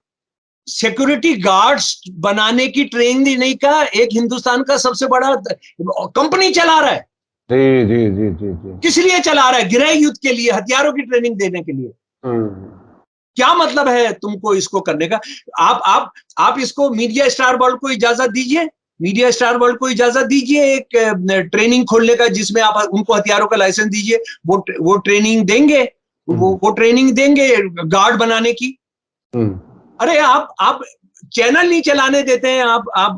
Speaker 1: सिक्योरिटी गार्ड्स बनाने की ट्रेनिंग देने का एक हिंदुस्तान का सबसे बड़ा कंपनी चला रहा है।
Speaker 2: जी जी जी जी जी।
Speaker 1: किस लिए चला रहा है? गृह युद्ध के लिए, हथियारों की ट्रेनिंग देने के लिए। क्या मतलब है तुमको इसको करने का? आप इसको मीडिया स्टार वर्ल्ड को इजाजत दीजिए, मीडिया स्टार वर्ल्ड को इजाजत दीजिए एक ट्रेनिंग खोलने का, जिसमें आप उनको हथियारों का लाइसेंस दीजिए। वो ट्रेनिंग देंगे, वो ट्रेनिंग देंगे गार्ड बनाने की। अरे आप चैनल नहीं चलाने देते हैं। आप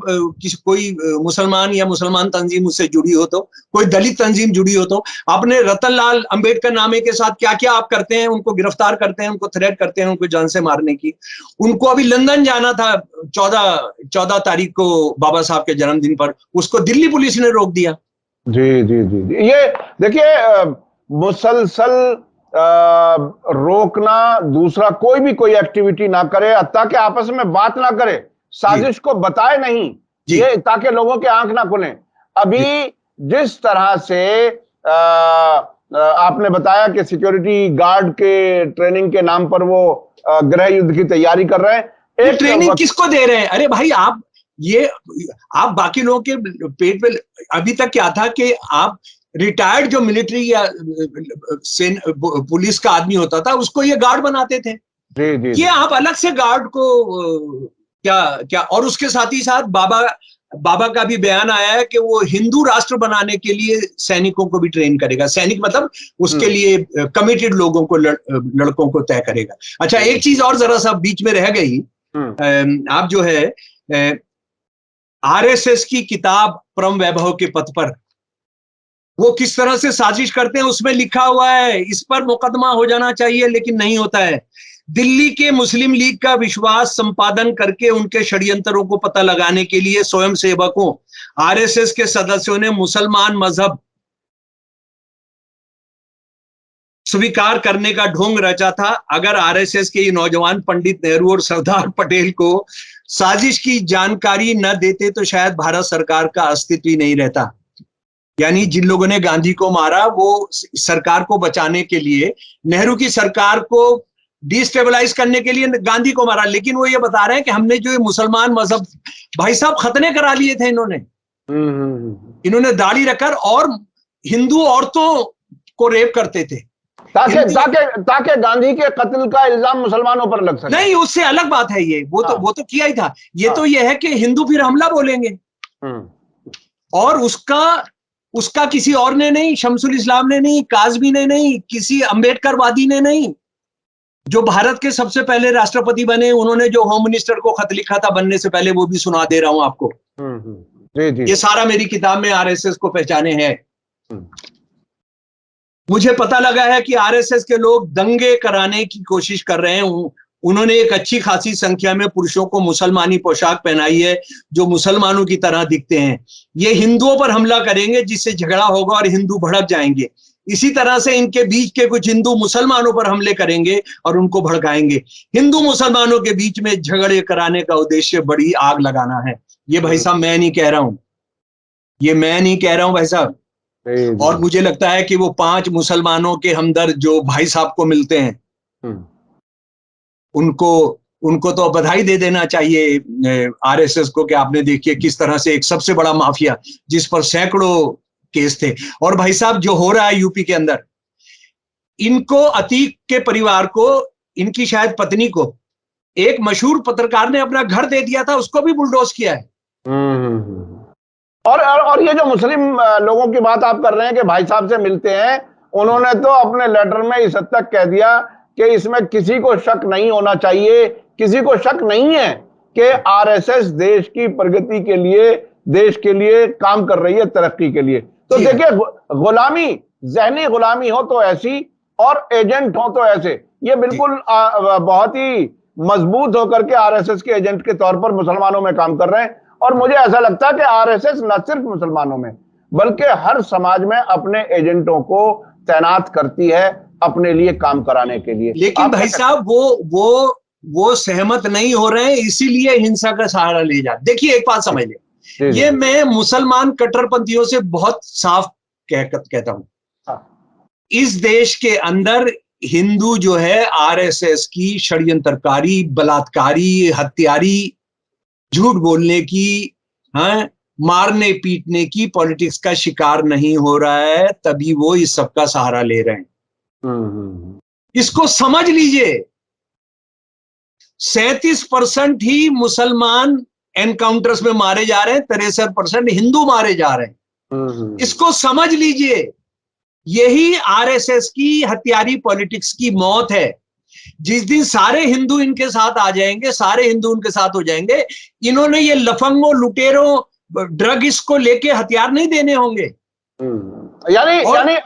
Speaker 1: कोई मुसलमान या मुसलमान तंजीम उससे जुड़ी हो तो, कोई दलित तंजीम जुड़ी हो तो, आपने रतनलाल अंबेडकर नामे के साथ क्या क्या आप करते हैं? उनको गिरफ्तार करते हैं, उनको थ्रेट करते हैं, उनको जान से मारने की। उनको अभी लंदन जाना था 14 तारीख को, बाबा साहब के जन्मदिन पर, उसको दिल्ली पुलिस ने रोक दिया।
Speaker 2: जी जी जी जी। ये देखिए, मुसलसल रोकना, दूसरा कोई एक्टिविटी ना करे, ताकि आपस में बात ना करे, साजिश को बताए नहीं, ये ताकि लोगों के आंख ना खुले। अभी जिस तरह से आपने बताया कि सिक्योरिटी गार्ड के ट्रेनिंग के नाम पर वो गृह युद्ध की तैयारी कर रहे हैं।
Speaker 1: एक ट्रेनिंग किसको दे रहे हैं? अरे भाई, आप बाकी लोगों के पेट पे, अभी तक क्या था कि आप रिटायर्ड जो मिलिट्री या पुलिस का आदमी होता था, उसको ये गार्ड बनाते थे।
Speaker 2: जी जी।
Speaker 1: ये आप अलग से गार्ड को क्या और उसके साथ ही साथ बाबा का भी बयान आया है कि वो हिंदू राष्ट्र बनाने के लिए सैनिकों को भी ट्रेन करेगा। सैनिक मतलब उसके लिए कमिटेड लोगों को, लड़कों को तय करेगा। अच्छा, एक चीज और जरा सा बीच में रह गई। आप जो है आरएसएस की किताब परम वैभव के पथ पर, वो किस तरह से साजिश करते हैं, उसमें लिखा हुआ है इस पर मुकदमा हो जाना चाहिए, लेकिन नहीं होता है। दिल्ली के मुस्लिम लीग का विश्वास संपादन करके उनके षड्यंत्रों को पता लगाने के लिए स्वयं सेवकों, आरएसएस के सदस्यों ने मुसलमान मजहब स्वीकार करने का ढोंग रचा था। अगर आरएसएस के ये नौजवान पंडित नेहरू और सरदार पटेल को साजिश की जानकारी न देते तो शायद भारत सरकार का अस्तित्व ही नहीं रहता। यानी जिन लोगों ने गांधी को मारा, वो सरकार को बचाने के लिए, नेहरू की सरकार को डिस्टेबलाइज करने के लिए गांधी को मारा, लेकिन वो ये बता रहे हैं कि हमने जो मुसलमान मजहब, भाई साहब खतने करा लिए थे इन्होंने दाढ़ी रखकर, और हिंदू औरतों को रेप करते थे
Speaker 2: ताकि गांधी के कत्ल का इल्जाम मुसलमानों पर लग सके।
Speaker 1: नहीं, उससे अलग बात है ये, वो तो किया ही था। ये तो ये है कि हिंदू फिर हमला बोलेंगे, और उसका किसी और ने नहीं, शमसुल इस्लाम ने नहीं, काज़मी ने नहीं, किसी अंबेडकरवादी ने नहीं, जो भारत के सबसे पहले राष्ट्रपति बने, उन्होंने जो होम मिनिस्टर को खत लिखा था बनने से पहले, वो भी सुना दे रहा हूं आपको।
Speaker 2: जी जी।
Speaker 1: ये सारा मेरी किताब में आरएसएस को पहचाने हैं। मुझे पता लगा है कि आरएसएस के लोग दंगे कराने की कोशिश कर रहे हैं। उन्होंने एक अच्छी खासी संख्या में पुरुषों को मुसलमानी पोशाक पहनाई है जो मुसलमानों की तरह दिखते हैं। ये हिंदुओं पर हमला करेंगे जिससे झगड़ा होगा और हिंदू भड़क जाएंगे। इसी तरह से इनके बीच के कुछ हिंदू मुसलमानों पर हमले करेंगे और उनको भड़काएंगे। हिंदू मुसलमानों के बीच में झगड़े कराने का उद्देश्य बड़ी आग लगाना है। ये भाई साहब मैं नहीं कह रहा हूं, ये मैं नहीं कह रहा हूं भाई साहब। और मुझे लगता है कि वो 5 मुसलमानों के हमदर्द जो भाई साहब को मिलते हैं, उनको तो बधाई दे देना चाहिए आरएसएस को कि आपने देखिए किस तरह से एक सबसे बड़ा माफिया जिस पर सैकड़ों केस थे। और भाई साहब जो हो रहा है यूपी के अंदर, इनको अतीक के परिवार को, इनकी शायद पत्नी को एक मशहूर पत्रकार ने अपना घर दे दिया था, उसको भी बुलडोज किया है।
Speaker 2: और ये जो मुस्लिम लोगों की बात आप कर रहे हैं कि भाई साहब से मिलते हैं, उन्होंने तो अपने लेटर में इस हद तक कह दिया कि इसमें किसी को शक नहीं होना चाहिए, किसी को शक नहीं है कि आरएसएस देश की प्रगति के लिए, देश के लिए काम कर रही है, तरक्की के लिए। तो देखिए, गुलामी, जहनी गुलामी हो तो ऐसी और एजेंट हो तो ऐसे, ये बिल्कुल बहुत ही मजबूत होकर के आरएसएस के एजेंट के तौर पर मुसलमानों में काम कर रहे हैं। और मुझे ऐसा लगता है कि आरएसएस न सिर्फ मुसलमानों में बल्कि हर समाज में अपने एजेंटों को तैनात करती है अपने लिए काम कराने के लिए।
Speaker 1: लेकिन भाई साहब वो सहमत नहीं हो रहे हैं, इसीलिए हिंसा का सहारा ले जाते। देखिए एक बात समझ ले, ये मैं मुसलमान कट्टरपंथियों से बहुत साफ कहता हूं, इस देश के अंदर हिंदू जो है आरएसएस की षड्यंत्रकारी, बलात्कारी, हत्यारी, झूठ बोलने की, मारने पीटने की पॉलिटिक्स का शिकार नहीं हो रहा है, तभी वो इस सब का सहारा ले रहे हैं। इसको समझ लीजिए। 37% ही मुसलमान एनकाउंटर्स में मारे जा रहे हैं, 63% हिंदू मारे जा रहे हैं। इसको समझ लीजिए। यही आरएसएस की हत्यारी पॉलिटिक्स की मौत है। जिस दिन सारे हिंदू इनके साथ आ जाएंगे, सारे हिंदू उनके साथ हो जाएंगे, इन्होंने ये लफंगों, लुटेरों, ड्रग्स को लेके हथियार नहीं देने होंगे।
Speaker 2: यानी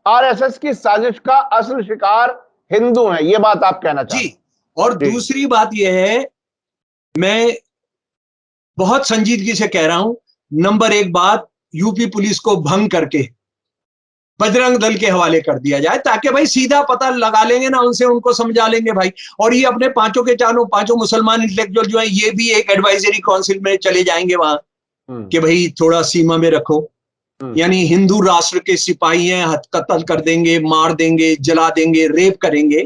Speaker 2: आरएसएस की साजिश का असल शिकार हिंदू हैं, ये बात आप कहना चाहते हैं?
Speaker 1: जी। और दूसरी बात यह है, मैं बहुत संजीदगी से कह रहा हूं, नंबर 1 बात, यूपी पुलिस को भंग करके बजरंग दल के हवाले कर दिया जाए, ताकि भाई सीधा पता लगा लेंगे ना उनसे, उनको समझा लेंगे भाई। और ये अपने पांचों मुसलमान इंटेलेक्चुअल जो है, ये भी एक एडवाइजरी काउंसिल में चले जाएंगे वहां कि भाई थोड़ा सीमा में रखो। यानी हिंदू राष्ट्र के सिपाही हैं, कत्ल कर देंगे, मार देंगे, जला देंगे, रेप करेंगे।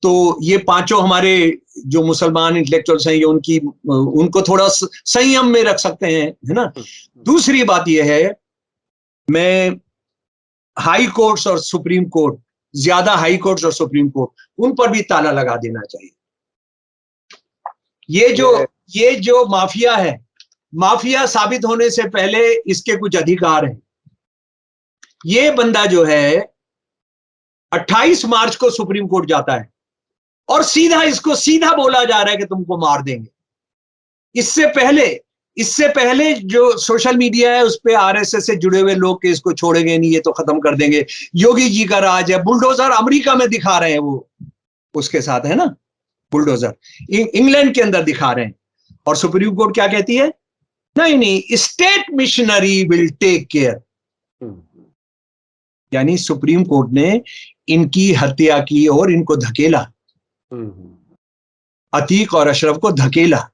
Speaker 1: तो ये 5 हमारे जो मुसलमान इंटेलेक्चुअल्स हैं, ये उनको थोड़ा संयम में रख सकते हैं, है ना। दूसरी बात यह है, मैं हाई कोर्ट्स और सुप्रीम कोर्ट, ज्यादा हाई कोर्ट्स और सुप्रीम कोर्ट, उन पर भी ताला लगा देना चाहिए। ये जो माफिया है, माफिया साबित होने से पहले इसके कुछ अधिकार हैं। ये बंदा जो है 28 मार्च को सुप्रीम कोर्ट जाता है और इसको सीधा बोला जा रहा है कि तुमको मार देंगे। इससे पहले जो सोशल मीडिया है उस पे आरएसएस से जुड़े हुए लोग के इसको छोड़ेंगे नहीं, ये तो खत्म कर देंगे, योगी जी का राज है, बुलडोजर अमेरिका में दिखा रहे हैं, वो उसके साथ है ना, बुलडोजर इंग्लैंड के अंदर दिखा रहे हैं। और सुप्रीम कोर्ट क्या कहती है? नहीं, state machinery will take care. यानी सुप्रीम कोर्ट ने इनकी हत्या की और इनको धकेला, अतीक और अशरफ को धकेला।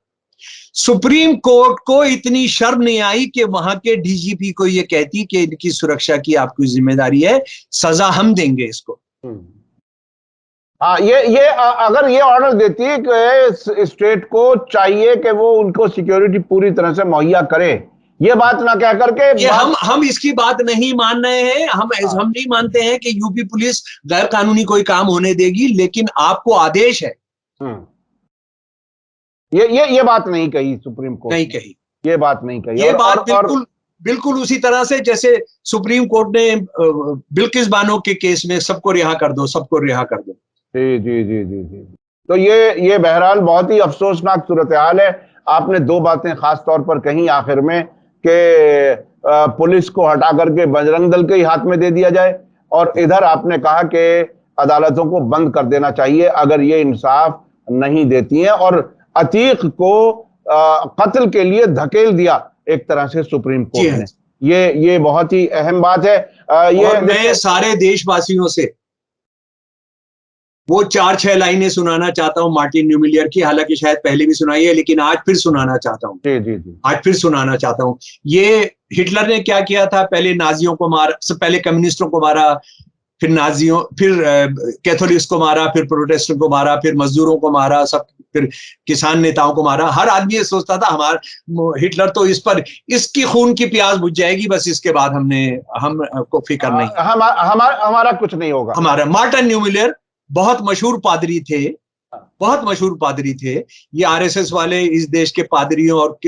Speaker 1: सुप्रीम कोर्ट को इतनी शर्म नहीं आई कि वहां के डीजीपी को ये कहती कि इनकी सुरक्षा की आपकी जिम्मेदारी है, सजा हम देंगे इसको।
Speaker 2: हाँ, ये अगर ये ऑर्डर देती है कि स्टेट को चाहिए कि वो उनको सिक्योरिटी पूरी तरह से मुहैया करे, ये बात ना कह करके
Speaker 1: हम इसकी बात नहीं मान रहे हैं। हम नहीं मानते हैं कि यूपी पुलिस गैर कानूनी कोई काम होने देगी, लेकिन आपको आदेश है।
Speaker 2: ये बात नहीं कही सुप्रीम कोर्ट,
Speaker 1: नहीं कही,
Speaker 2: ये बात नहीं कही।
Speaker 1: ये बात बिल्कुल उसी तरह से जैसे सुप्रीम कोर्ट ने बिल्किस बानो के केस में सबको रिहा कर दो, सबको रिहा कर दो।
Speaker 2: जी जी जी जी जी। तो ये बहरहाल बहुत ही अफसोसनाक सूरत हाल है। आपने दो बातें खास तौर पर कही आखिर में कि पुलिस को हटा करके बजरंग दल के ही हाथ में दे दिया जाए, और इधर आपने कहा कि अदालतों को बंद कर देना चाहिए अगर ये इंसाफ नहीं देती हैं, और अतीक को कत्ल के लिए धकेल दिया एक तरह से सुप्रीम
Speaker 1: जी
Speaker 2: कोर्ट
Speaker 1: हाँ।
Speaker 2: ने। ये बहुत ही अहम बात है।
Speaker 1: और मैं सारे देशवासियों से वो 4-6 लाइनें सुनाना चाहता हूं मार्टिन न्यूमिलियर की, हालांकि शायद पहले भी सुनाई है, लेकिन आज फिर सुनाना चाहता हूं।
Speaker 2: जी जी जी।
Speaker 1: आज फिर सुनाना चाहता हूं। ये हिटलर ने क्या किया था, पहले नाजियों को मारा, पहले कम्युनिस्टों को मारा, फिर नाजियों, फिर कैथोलिक्स को मारा, फिर प्रोटेस्टेंट को मारा, फिर मजदूरों को मारा, सब, फिर किसान नेताओं को मारा। हर आदमी ये सोचता था हमारा हिटलर तो इस पर, इसकी खून की प्यास बुझ जाएगी, बस इसके बाद हमको फिक्र नहीं,
Speaker 2: हमारा कुछ नहीं होगा।
Speaker 1: हमारा। मार्टिन न्यूमिलियर बहुत मशहूर पादरी थे, बहुत मशहूर पादरी थे। ये आरएसएस वाले इस देश के पादरियों और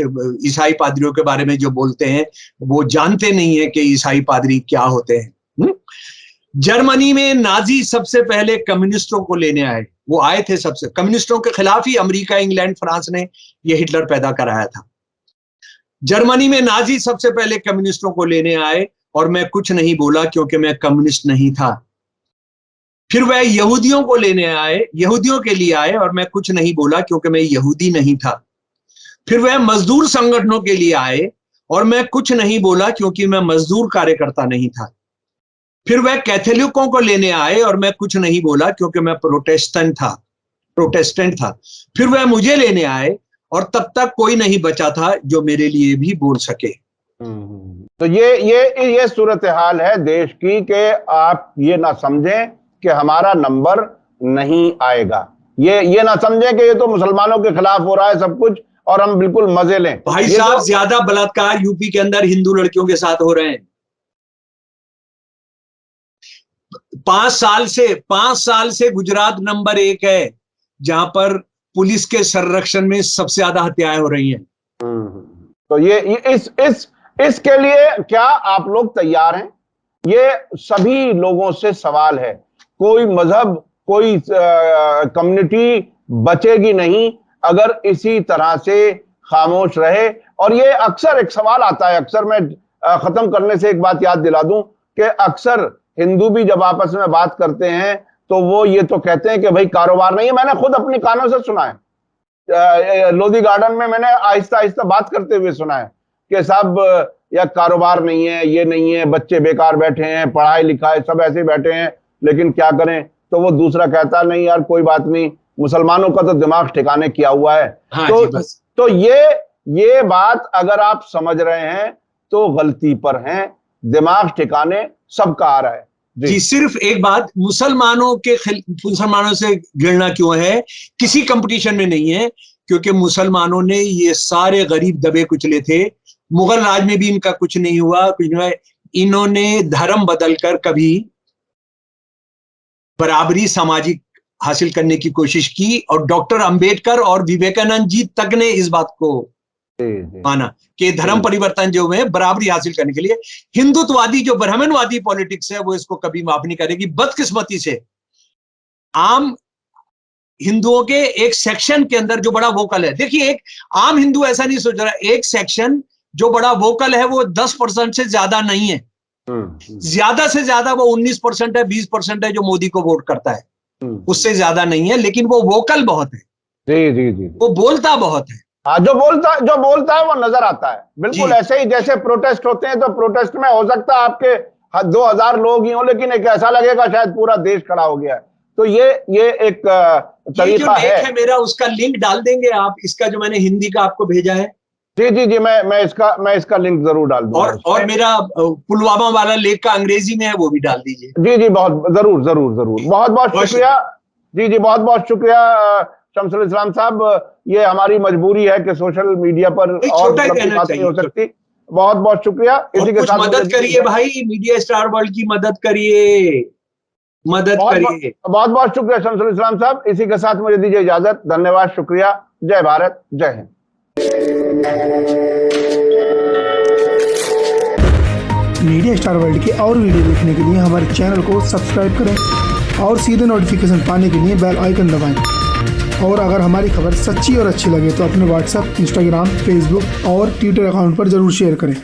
Speaker 1: ईसाई पादरियों के बारे में जो बोलते हैं वो जानते नहीं है कि ईसाई पादरी क्या होते हैं। जर्मनी में नाजी सबसे पहले कम्युनिस्टों को लेने आए। वो आए थे सबसे, कम्युनिस्टों के खिलाफ ही अमेरिका, इंग्लैंड, फ्रांस ने ये हिटलर पैदा कराया था। जर्मनी में नाजी सबसे पहले कम्युनिस्टों को लेने आए और मैं कुछ नहीं बोला क्योंकि मैं कम्युनिस्ट नहीं था। फिर वह यहूदियों को लेने आए, यहूदियों के लिए आए और मैं कुछ नहीं बोला क्योंकि मैं यहूदी नहीं था। फिर वह मजदूर संगठनों के लिए आए और मैं कुछ नहीं बोला क्योंकि मैं मजदूर कार्यकर्ता नहीं था। फिर वह कैथोलिकों को लेने आए और मैं कुछ नहीं बोला क्योंकि मैं प्रोटेस्टेंट था। फिर वह मुझे लेने आए और तब तक कोई नहीं बचा था जो मेरे लिए भी बोल सके।
Speaker 2: तो ये सूरत हाल है देश की कि आप ये ना समझें कि हमारा नंबर नहीं आएगा, ये ना समझें कि ये तो मुसलमानों के खिलाफ हो रहा है सब कुछ और हम बिल्कुल मजे लें।
Speaker 1: भाई साहब, ज्यादा बलात्कार यूपी के अंदर हिंदू लड़कियों के साथ हो रहे हैं। 5 साल से गुजरात नंबर 1 है जहां पर पुलिस के संरक्षण में सबसे ज्यादा हत्याएं हो रही हैं।
Speaker 2: तो ये इसके लिए क्या आप लोग तैयार हैं? ये सभी लोगों से सवाल है। कोई मजहब, कोई कम्युनिटी बचेगी नहीं अगर इसी तरह से खामोश रहे। और ये अक्सर एक सवाल आता है, अक्सर मैं खत्म करने से एक बात याद दिला दूं कि अक्सर हिंदू भी जब आपस में बात करते हैं तो वो ये तो कहते हैं कि भाई कारोबार नहीं है। मैंने खुद अपनी कानों से सुना है, लोधी गार्डन में मैंने आहिस्ता आहिस्ता बात करते हुए सुना है कि साहब या कारोबार नहीं है, ये नहीं है, बच्चे बेकार बैठे हैं, पढ़ाई लिखाई सब ऐसे बैठे हैं, लेकिन क्या करें। तो वो दूसरा कहता नहीं यार कोई बात नहीं, मुसलमानों का तो दिमाग ठिकाने किया हुआ है।
Speaker 1: हाँ
Speaker 2: तो ये बात अगर आप समझ रहे हैं तो गलती पर हैं। दिमाग ठिकाने सबका आ रहा है
Speaker 1: जी। सिर्फ एक बात, मुसलमानों से घृणा क्यों है? किसी कंपटीशन में नहीं है, क्योंकि मुसलमानों ने ये सारे गरीब दबे कुचले थे। मुगल राज में भी इनका कुछ नहीं हुआ, कुछ नहीं हुआ। इन्होंने धर्म बदलकर कभी बराबरी सामाजिक हासिल करने की कोशिश की और डॉक्टर अंबेडकर और विवेकानंद जी तक ने इस बात को माना कि धर्म परिवर्तन जो है बराबरी हासिल करने के लिए। हिंदुत्ववादी जो ब्राह्मणवादी पॉलिटिक्स है वो इसको कभी माफ नहीं करेगी। बदकिस्मती से आम हिंदुओं के एक सेक्शन के अंदर जो बड़ा वोकल है, देखिए एक आम हिंदू ऐसा नहीं सोच रहा, एक सेक्शन जो बड़ा वोकल है वो 10% से ज्यादा नहीं है। ज्यादा से ज्यादा वो 19% है, 20% है जो मोदी को वोट करता है, उससे ज्यादा नहीं है, लेकिन वो वोकल बहुत है।
Speaker 2: जी जी जी,
Speaker 1: वो बोलता बहुत है।
Speaker 2: हाँ, जो बोलता है वो नजर आता है। बिल्कुल ऐसे ही जैसे प्रोटेस्ट होते हैं तो प्रोटेस्ट में हो सकता है आपके 2000 लोग ही हो, लेकिन एक ऐसा लगेगा शायद पूरा देश खड़ा हो गया है। तो ये एक तरीका है
Speaker 1: मेरा, उसका लिंक डाल देंगे आप, इसका जो मैंने हिंदी का आपको भेजा है।
Speaker 2: जी जी जी, मैं इसका लिंक जरूर डाल दूंगा।
Speaker 1: और मेरा पुलवामा वाला लेख का अंग्रेजी में है, वो भी डाल दीजिए।
Speaker 2: जी जी, जरूर जरूर जरूर, बहुत बहुत शुक्रिया। जी जी, बहुत बहुत शुक्रिया शमसुल इस्लाम साहब। ये हमारी मजबूरी है कि सोशल मीडिया पर और बात नहीं हो सकती। बहुत बहुत शुक्रिया। इसी के साथ
Speaker 1: मदद करिए भाई, मीडिया स्टार वर्ल्ड की मदद करिए, बहुत
Speaker 2: बहुत शुक्रिया शमसुल इस्लाम साहब। इसी के साथ मुझे दीजिए इजाजत। धन्यवाद, शुक्रिया। जय भारत, जय हिंद।
Speaker 3: मीडिया स्टार वर्ल्ड की और वीडियो देखने के लिए हमारे चैनल को सब्सक्राइब करें। और सीधे नोटिफिकेशन पाने के लिए बेल आइकन दबाएं। और अगर हमारी खबर सच्ची और अच्छी लगे तो अपने व्हाट्सएप, इंस्टाग्राम, फेसबुक और ट्विटर अकाउंट पर ज़रूर शेयर करें।